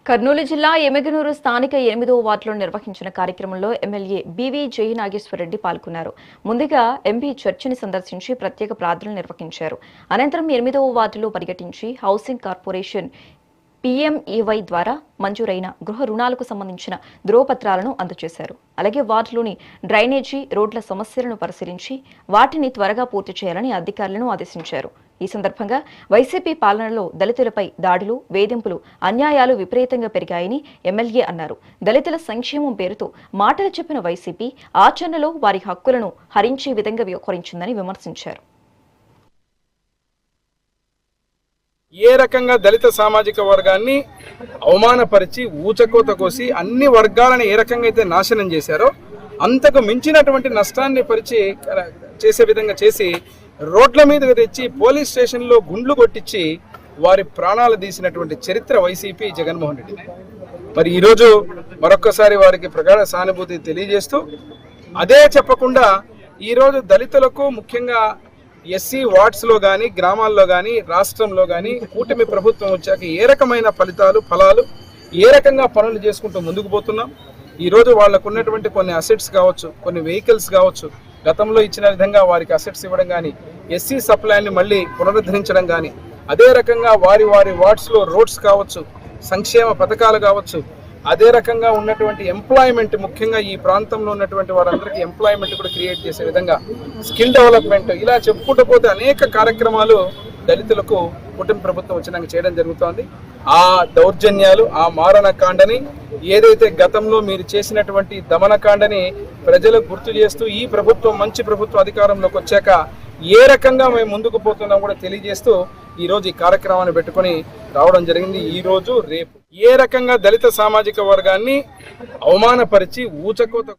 కర్నూలు జిల్లా ఎమ్మిగనూరు స్థానిక 8వ వార్డులో నిర్వహించిన కార్యక్రమంలో ఎమ్మెల్యే బివి జై నాగేశ్వరరెడ్డి పాల్గొన్నారు. ముందుగా ఎంపీ చర్చిని సందర్శించి ప్రత్యేక ప్రార్థనలు నిర్వహించారు. అనంతరం 8వ వార్డులో పర్యటించి హౌసింగ్ కార్పొరేషన్ PMEY ద్వారా మంజూరైన గృహ రుణాలకు సంబంధించిన ధ్రువపత్రాలను అందజేశారు. అలాగే వార్డులోని డ్రైనేజీ, రోడ్ల సమస్యలను పరిశీలించి వాటిని త్వరగా పూర్తి చేయాలని అధికారులను ఆదేశించారు. ఈ సందర్భంగా వైసీపీ పాలనలో దళితులపై దాడులు, వేధింపులు, అన్యాయాలు విపరీతంగా పెరిగాయని ఎమ్మెల్యే అన్నారు. దళితుల సంక్షేమం పేరుతో మాటలు చెప్పిన వైసీపీ ఆచరణలో వారి హక్కులను హరించే విధంగా వ్యవహరించిందని విమర్శించారు. ఏ రకంగా దళిత సామాజిక వర్గాన్ని అవమానపరిచి ఊచకోత కోసి అన్ని వర్గాలను ఏ రకంగా అయితే నాశనం చేశారో అంతకు మించినటువంటి నష్టాన్ని చేసే విధంగా చేసి రోడ్ల మీదకు తెచ్చి పోలీస్ స్టేషన్లో గుండ్లు కొట్టించి వారి ప్రాణాలు తీసినటువంటి చరిత్ర వైసీపీ జగన్మోహన్ రెడ్డి. మరి ఈరోజు మరొక్కసారి వారికి ప్రగాఢ సానుభూతి తెలియజేస్తూ, అదే చెప్పకుండా ఈరోజు దళితులకు ముఖ్యంగా ఎస్సీ వార్డ్స్లో కానీ, గ్రామాల్లో కానీ, రాష్ట్రంలో కానీ కూటమి ప్రభుత్వం వచ్చాక ఏ రకమైన ఫలాలు ఏ రకంగా పనులు చేసుకుంటూ ముందుకు పోతున్నాం. ఈరోజు వాళ్ళకు ఉన్నటువంటి కొన్ని అసెట్స్ కావచ్చు, కొన్ని వెహికల్స్ కావచ్చు, గతంలో ఇచ్చిన విధంగా వారికి అసెట్స్ ఇవ్వడం కానీ, ఎస్సీ సప్లైని మళ్ళీ పునరుద్ధరించడం కానీ, అదే రకంగా వారి వార్డ్స్లో రోడ్స్ కావచ్చు, సంక్షేమ పథకాలు కావచ్చు, అదే రకంగా ఉన్నటువంటి ఎంప్లాయ్మెంట్, ముఖ్యంగా ఈ ప్రాంతంలో ఉన్నటువంటి వారందరికీ ఎంప్లాయ్మెంట్ కూడా క్రియేట్ చేసే విధంగా స్కిల్ డెవలప్మెంట్, ఇలా చెప్పుకుంటూ పోతే అనేక కార్యక్రమాలు దళితులకు కుటుంబ ప్రభుత్వం వచ్చినాక చేయడం జరుగుతోంది. ఆ దౌర్జన్యాలు, ఆ మారణకాండని, ఏదైతే గతంలో మీరు చేసినటువంటి దమనకాండని ప్రజలకు గుర్తు చేస్తూ ఈ ప్రభుత్వం మంచి ప్రభుత్వం అధికారంలోకి వచ్చాక ఏ రకంగా మేము ముందుకు పోతున్నాం కూడా తెలియజేస్తూ ఈరోజు ఈ కార్యక్రమాన్ని పెట్టుకొని రావడం జరిగింది. ఈరోజు రేపు ఏ రకంగా దళిత సామాజిక వర్గాన్ని అవమానపరిచి ఊచకోత